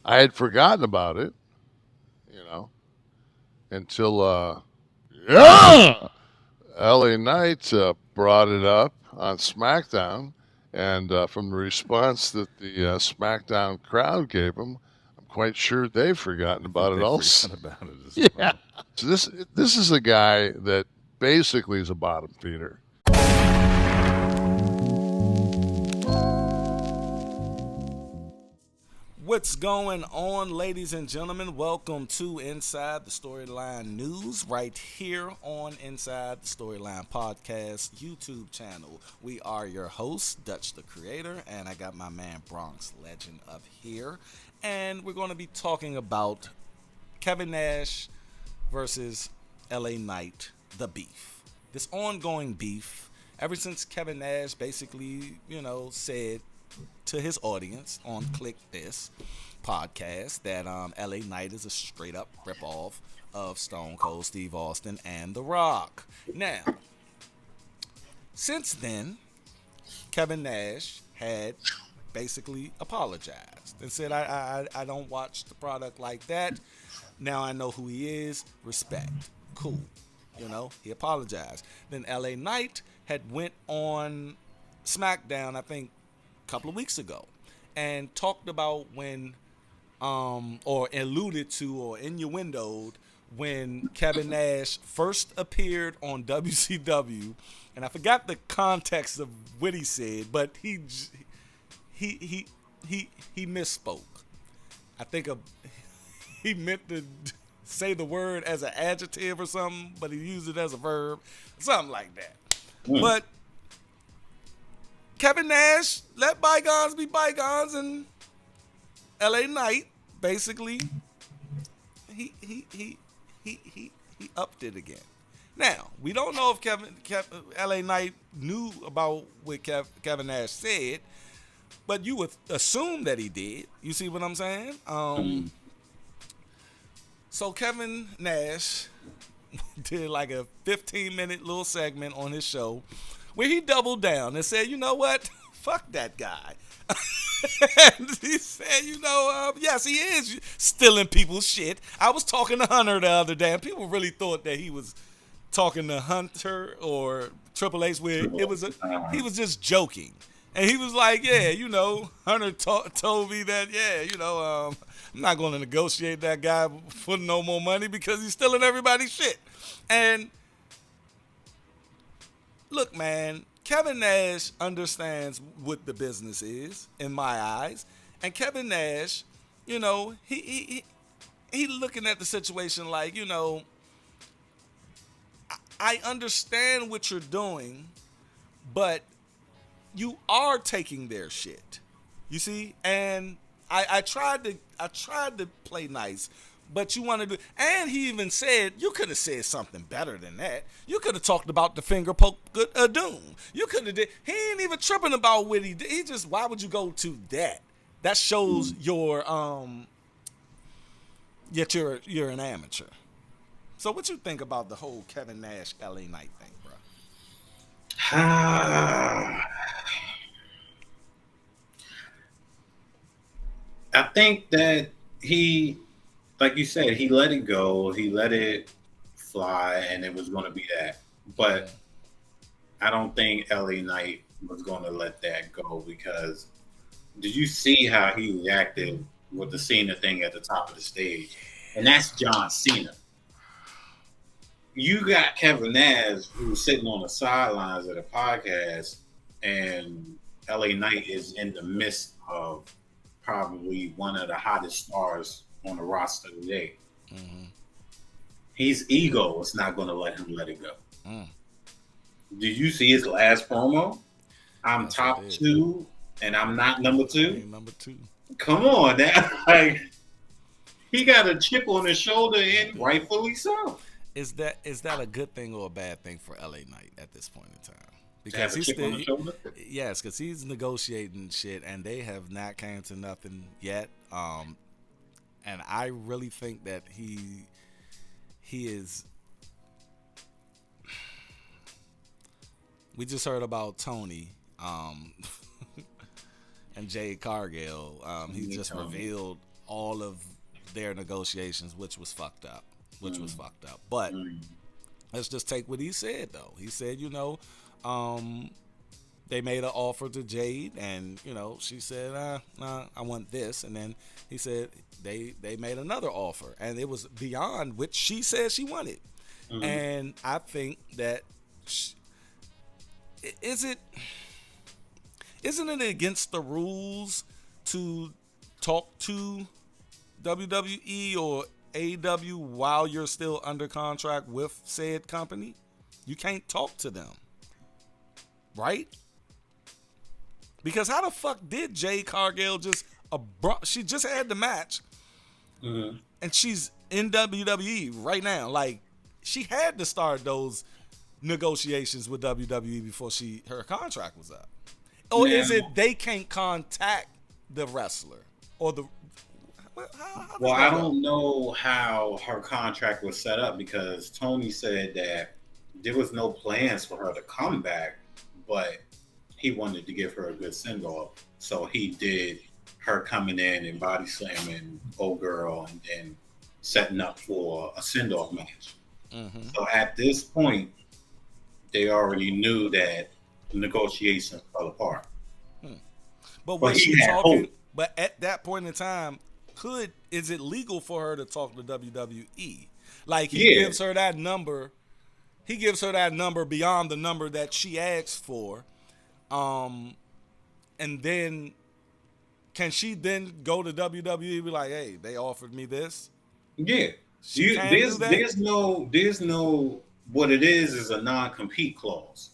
I had forgotten about it, you know, until yeah, LA Knight brought it up on SmackDown, and from the response that the SmackDown crowd gave him, I'm quite sure they've forgotten I about think it they also. forgot about it as Yeah. well. So this is a guy that basically is a bottom feeder. What's going on, ladies and gentlemen? Welcome to Inside the Storyline News, right here on Inside the Storyline Podcast YouTube channel. We are your hosts, Dutch the Creator, and I got my man Bronx Legend up here. And we're going to be talking about Kevin Nash versus LA Knight, the beef. This ongoing beef, ever since Kevin Nash basically, said to his audience on Click This podcast that LA Knight is a straight up ripoff of Stone Cold Steve Austin and The Rock. Now, since then, Kevin Nash had basically apologized and said, I don't watch the product like that. Now I know who he is. Respect. Cool. He apologized. Then LA Knight had went on SmackDown, I think, a couple of weeks ago, and talked about when, or alluded to, or innuendoed when Kevin Nash first appeared on WCW, and I forgot the context of what he said, but he he he misspoke. I think he meant to say the word as an adjective or something, but he used it as a verb, something like that. Mm. But Kevin Nash let bygones be bygones, and LA Knight basically he upped it again. Now we don't know if LA Knight knew about what Kevin Nash said, but you would assume that he did. You see what I'm saying? Mm. So Kevin Nash did like a 15-minute little segment on his show where he doubled down and said, you know what? Fuck that guy. And he said, yes, he is stealing people's shit. I was talking to Hunter the other day, and people really thought that he was talking to Hunter or Triple H, where he was just joking. And he was like, yeah, Hunter told me that, yeah, I'm not going to negotiate that guy for no more money because he's stealing everybody's shit. And look, man, Kevin Nash understands what the business is, in my eyes. And Kevin Nash, he looking at the situation like, I understand what you're doing, but you are taking their shit. You see? And I tried to play nice, but you want to do. And he even said you could have said something better than that. You could have talked about the finger poke of doom. You could have did. He ain't even tripping about what he did. He just, why would you go to that? That shows yet you're an amateur. So what you think about the whole Kevin Nash LA Knight thing, bro? I think that he, like you said, he let it go. He let it fly, and it was going to be that. But I don't think LA Knight was going to let that go because did you see how he reacted with the Cena thing at the top of the stage? And that's John Cena. You got Kevin Nash who's sitting on the sidelines of the podcast, and LA Knight is in the midst of probably one of the hottest stars on the roster today. Mm-hmm. His ego is not going to let him let it go. Mm. Did you see his last promo? I'm Yes, I top did. two, and I'm not number two. Ain't number two. Come on, now. Like he got a chip on his shoulder, and rightfully so. Is that a good thing or a bad thing for LA Knight at this point in time? To have Because a he's chip on still the shoulder. yes, because he's negotiating shit, and they have not came to nothing yet. And I really think that he is. We just heard about Tony, and Jay Cargill. He Me just telling you. revealed all of their negotiations, which was fucked up. But let's just take what he said though. He said, they made an offer to Jade, and she said, nah, I want this. And then he said they made another offer, and it was beyond what she said she wanted. And I think that isn't it against the rules to talk to WWE or AEW while you're still under contract with said company? You can't talk to them, right? Because how the fuck did Jade Cargill she just had the match, and she's in WWE right now. Like, she had to start those negotiations with WWE before her contract was up. Or is it they can't contact the wrestler or the? Well, I don't know how her contract was set up, because Tony said that there was no plans for her to come back, but he wanted to give her a good send-off. So he did her coming in and body slamming old girl and then setting up for a send-off match. So at this point, they already knew that the negotiations fell apart. But was she talking? Hope. But at that point in time, is it legal for her to talk to WWE? Like, he gives her that number. He gives her that number beyond the number that she asked for. And then can she then go to WWE and be like, hey, they offered me this? Yeah. There's no what it is a non-compete clause.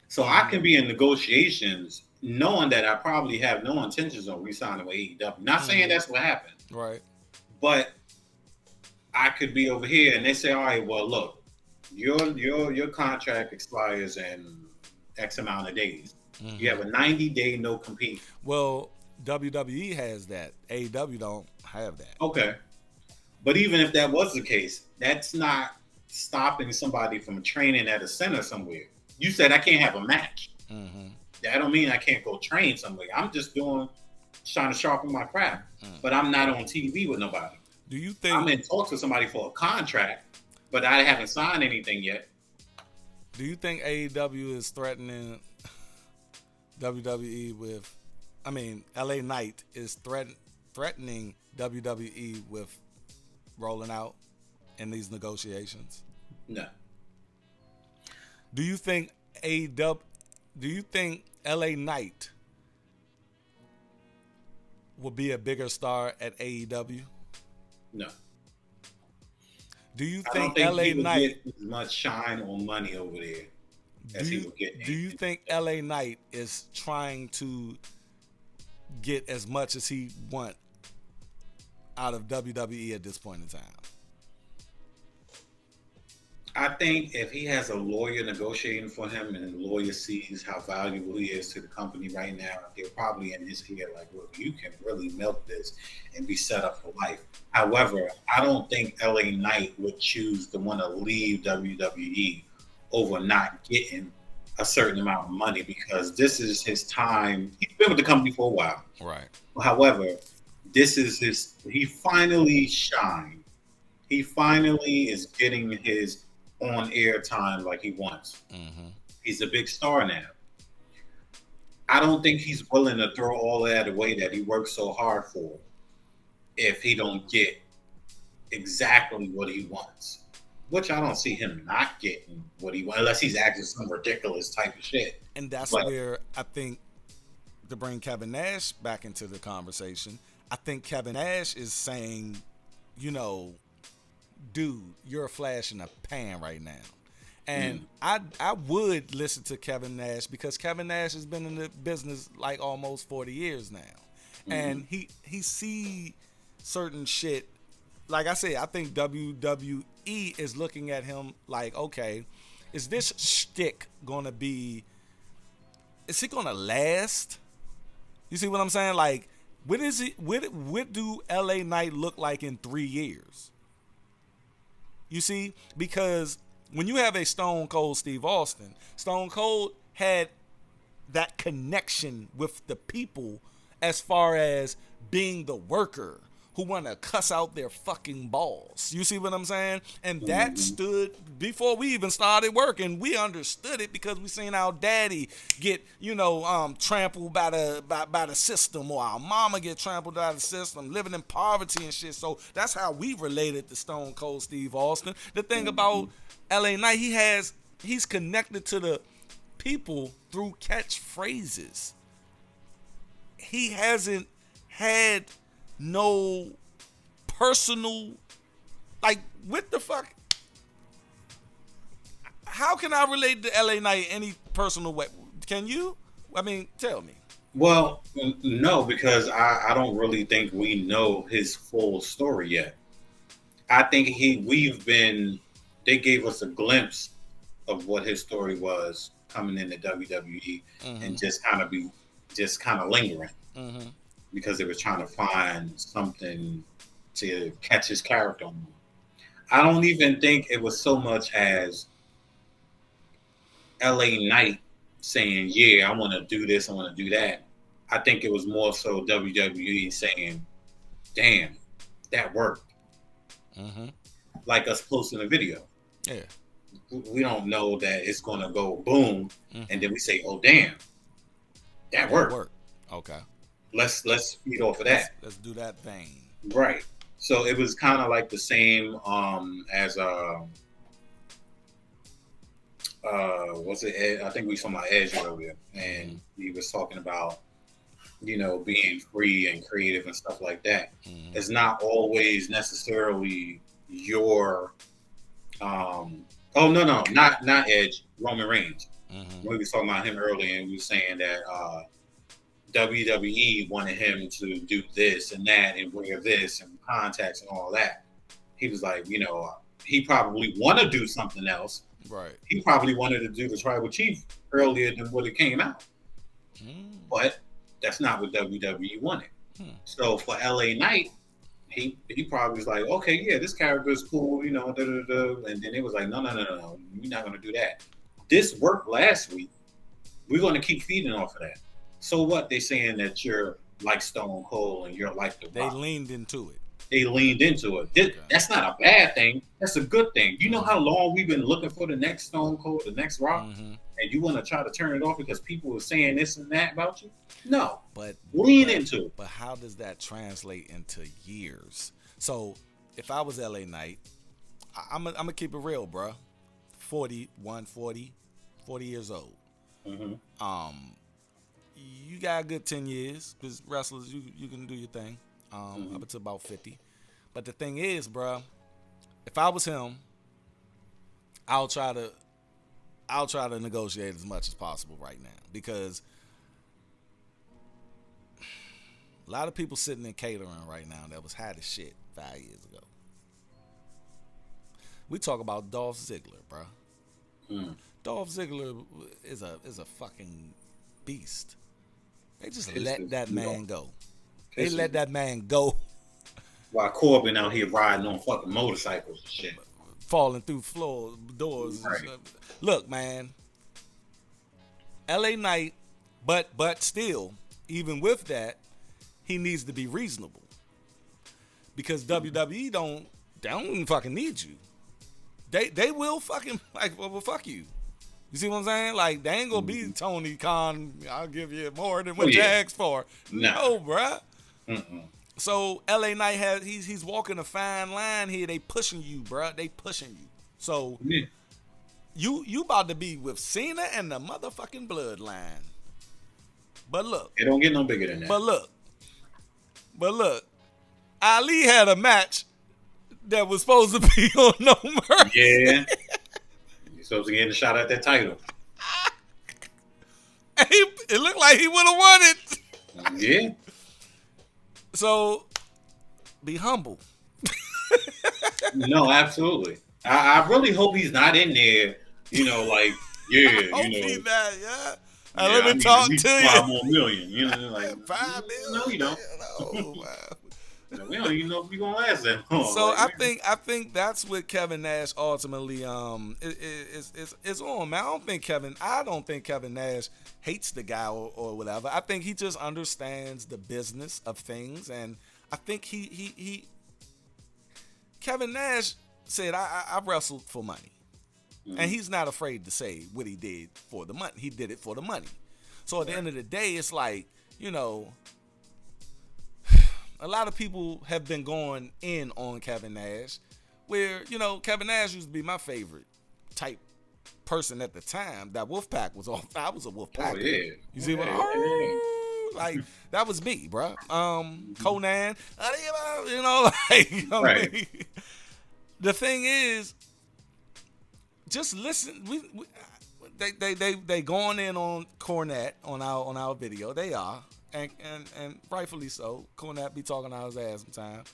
So I can be in negotiations knowing that I probably have no intentions of re-signing with AEW. Not saying that's what happened. Right. But I could be over here and they say, all right, well, look, your contract expires in X amount of days. You have a 90-day no compete. Well, WWE has that. AEW don't have that. Okay. But even if that was the case, that's not stopping somebody from training at a center somewhere. You said I can't have a match. That don't mean I can't go train somewhere. I'm just trying to sharpen my craft. But I'm not on TV with nobody. Do you think I'm in talks with somebody for a contract, but I haven't signed anything yet? Do you think AEW is threatening WWE with? I mean, LA Knight is threatening WWE with rolling out in these negotiations? No. Do you think LA Knight will be a bigger star at AEW? No. Do you I think, don't LA Knight get as much shine or money over there as he would get? Do you think LA Knight is trying to get as much as he want out of WWE at this point in time? I think if he has a lawyer negotiating for him and the lawyer sees how valuable he is to the company right now, they're probably in his head like, look, you can really milk this and be set up for life. However, I don't think LA Knight would choose to want to leave WWE over not getting a certain amount of money, because this is his time. He's been with the company for a while. Right. However, he finally shined. He finally is getting his on-air time like he wants. He's a big star now. I don't think he's willing to throw all that away that he worked so hard for if he don't get exactly what he wants, which I don't see him not getting what he wants unless he's acting some ridiculous type of shit. And that's where I think, to bring Kevin Nash back into the conversation, I think Kevin Nash is saying, dude, you're a flash in a pan right now. And I would listen to Kevin Nash, because Kevin Nash has been in the business like almost 40 years now. And he see certain shit. Like I said, I think WWE is looking at him like, okay, is this shtick gonna be, is it gonna last? You see what I'm saying? Like, what do LA Knight look like in 3 years? You see? Because when you have a Stone Cold Steve Austin, Stone Cold had that connection with the people as far as being the worker who want to cuss out their fucking balls. You see what I'm saying? And that stood before we even started working. We understood it because we seen our daddy get, trampled by the system, or our mama get trampled by the system, living in poverty and shit. So that's how we related to Stone Cold Steve Austin. The thing about LA Knight, he's connected to the people through catchphrases. He hasn't had no personal, like, what the fuck? How can I relate to LA Knight any personal way? Can you? I mean, tell me. Well, no, because I don't really think we know his full story yet. I think they gave us a glimpse of what his story was coming into WWE, and just kind of lingering. Because they were trying to find something to catch his character on. I don't even think it was so much as LA Knight saying, yeah, I want to do this, I want to do that. I think it was more so WWE saying, damn, that worked. Like us posting a video. Yeah. We don't know that it's going to go boom, and then we say, oh, damn, that worked. Okay. Let's feed off of that. Let's do that thing. Right. So it was kind of like the same as what's it? Ed? I think we saw my Edge earlier, and he was talking about being free and creative and stuff like that. It's not always necessarily your not Edge, Roman Reigns. We was talking about him earlier, and we were saying that WWE wanted him to do this and that and wear this and contacts and all that. He was like, he probably want to do something else. Right. He probably wanted to do the Tribal Chief earlier than what it came out. But that's not what WWE wanted. So for LA Knight, he probably was like, okay, yeah, this character is cool, and then it was like, no, we're not going to do that. This worked last week. We're going to keep feeding off of that. So what? They saying that you're like Stone Cold and you're like The Rock. They leaned into it. That's not a bad thing. That's a good thing. You know how long we've been looking for the next Stone Cold, the next Rock, and you want to try to turn it off because people are saying this and that about you? No, but lean into it. But how does that translate into years? So if I was LA Knight, I'm gonna keep it real, bro. 40 years old. You got a good 10 years because wrestlers, you can do your thing up to about 50. But the thing is, bro, if I was him, I'll try to negotiate as much as possible right now, because a lot of people sitting in catering right now that was hot as shit 5 years ago. We talk about Dolph Ziggler, bro. Dolph Ziggler is a fucking beast. They just let that man go. They let that man go. While Corbin out here riding on fucking motorcycles and shit. Falling through floor doors. Right. Look, man. LA Knight, but still, even with that, he needs to be reasonable. Because WWE don't fucking need you. They will fucking, like, well, fuck you. You see what I'm saying? Like, they ain't gonna be Tony Khan, I'll give you more than what you asked for. No, bruh. So LA Knight he's walking a fine line here. They pushing you, bruh. They pushing you. So you about to be with Cena and the motherfucking bloodline. But look. It don't get no bigger than that. But look. Ali had a match that was supposed to be on No Mercy. Yeah. Supposed to get a shot at that title. It looked like he would have won it. Yeah. So, be humble. No, absolutely. I really hope he's not in there. Like, yeah. I hope he's not. Yeah. Let me talk to you. 5 more million. Like 5 million. No, you don't. No, wow. We don't even know if we're gonna last that long. So I think that's what Kevin Nash ultimately is on, man. I don't think Kevin Nash hates the guy or whatever. I think he just understands the business of things, and I think he Kevin Nash said, I wrestled for money. And he's not afraid to say what he did for the money. He did it for the money. So at the end of the day, it's like, you know, a lot of people have been going in on Kevin Nash, where, you know, Kevin Nash used to be my favorite type person at the time. That Wolfpack was off. I was a Wolfpack. Oh, yeah. You see what I'm like? That was me, bro. Conan, you know, like, I mean, the thing is, just listen. They going in on Cornette on our video. They are, and rightfully so. Cornette be talking out his ass sometimes.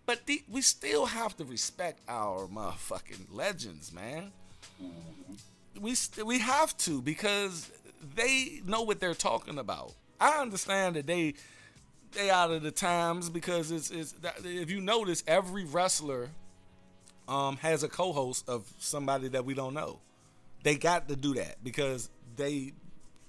But we still have to respect our motherfucking legends, man. We have to, because they know what they're talking about. I understand that they out of the times, because it's if you notice, every wrestler has a co-host of somebody that we don't know. They got to do that because they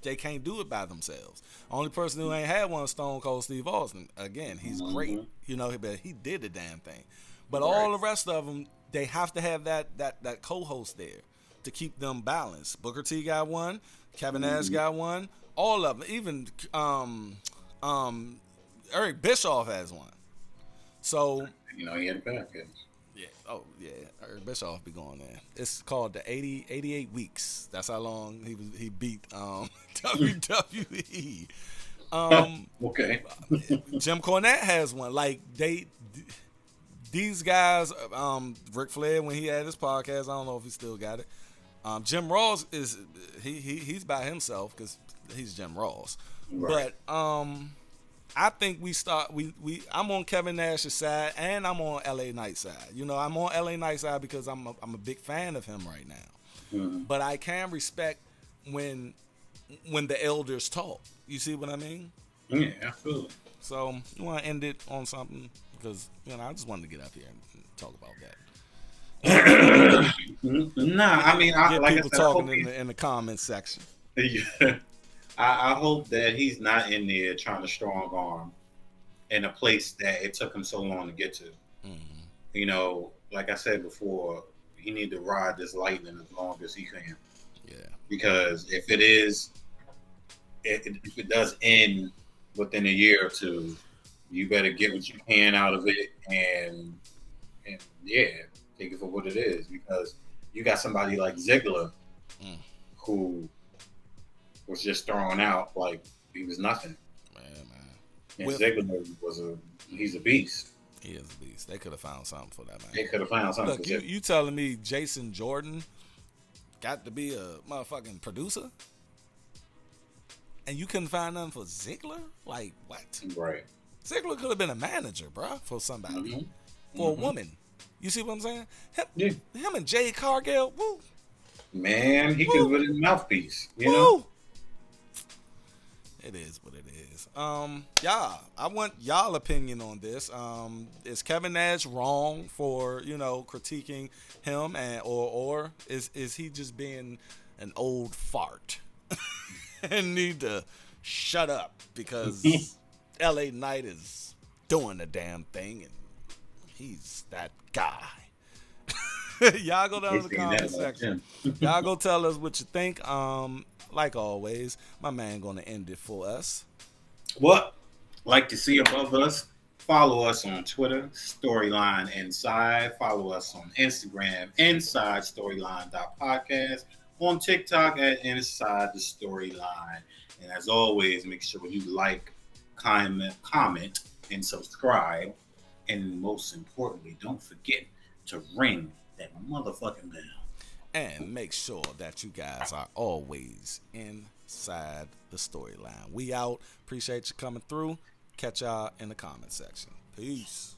can't do it by themselves. Only person who ain't had one is Stone Cold Steve Austin. Again, he's great, you know, but he did the damn thing. But all the rest of them, they have to have that co-host there to keep them balanced. Booker T got one, Kevin Nash got one, all of them. Even Eric Bischoff has one. So, you know, he had a package. Yeah. Oh, yeah. Eric Bischoff be going there. It's called the 88 weeks. That's how long he beat WWE. Okay. Jim Cornette has one. Like, these guys, Ric Flair, when he had his podcast, I don't know if he still got it. Jim Ross is he's by himself because he's Jim Ross. Right. But I think I'm on Kevin Nash's side, and I'm on LA Knight's side. You know, I'm on LA Knight's side because I'm a big fan of him right now. But I can respect when the elders talk. You see what I mean? Yeah, absolutely. So you want to end it on something, because, you know, I just wanted to get up here and talk about that. Nah, I mean, get like people I said, talking in the comments section. Yeah. I hope that he's not in there trying to strong arm in a place that it took him so long to get to. You know, like I said before, he need to ride this lightning as long as he can. Yeah. Because if it does end within a year or two, you better get what you can out of it and yeah, take it for what it is. Because you got somebody like Ziggler who was just thrown out like he was nothing. Man. And Ziggler he's a beast. He is a beast. They could have found something for that man. They could have found something. Look, you telling me Jason Jordan got to be a motherfucking producer, and you couldn't find nothing for Ziggler? Like, what? Right. Ziggler could have been a manager, bro, for somebody, for a woman. You see what I'm saying? Him and Jay Cargill, woo. Man, he could have been a mouthpiece. You know. It is what it is. Y'all, I want y'all opinion on this. Is Kevin Nash wrong for, you know, critiquing him, or is he just being an old fart and need to shut up because LA Knight is doing the damn thing and he's that guy? Y'all go down to the comment section. Y'all go tell us what you think. Like always, my man gonna end it for us. What? Like to see above us? Follow us on Twitter, Storyline Inside. Follow us on Instagram, Inside Storyline.podcast. On TikTok at Inside the Storyline. And as always, make sure you like, comment, and subscribe. And most importantly, don't forget to ring that motherfucking bell. And make sure that you guys are always inside the storyline. We out. Appreciate you coming through. Catch y'all in the comment section. Peace.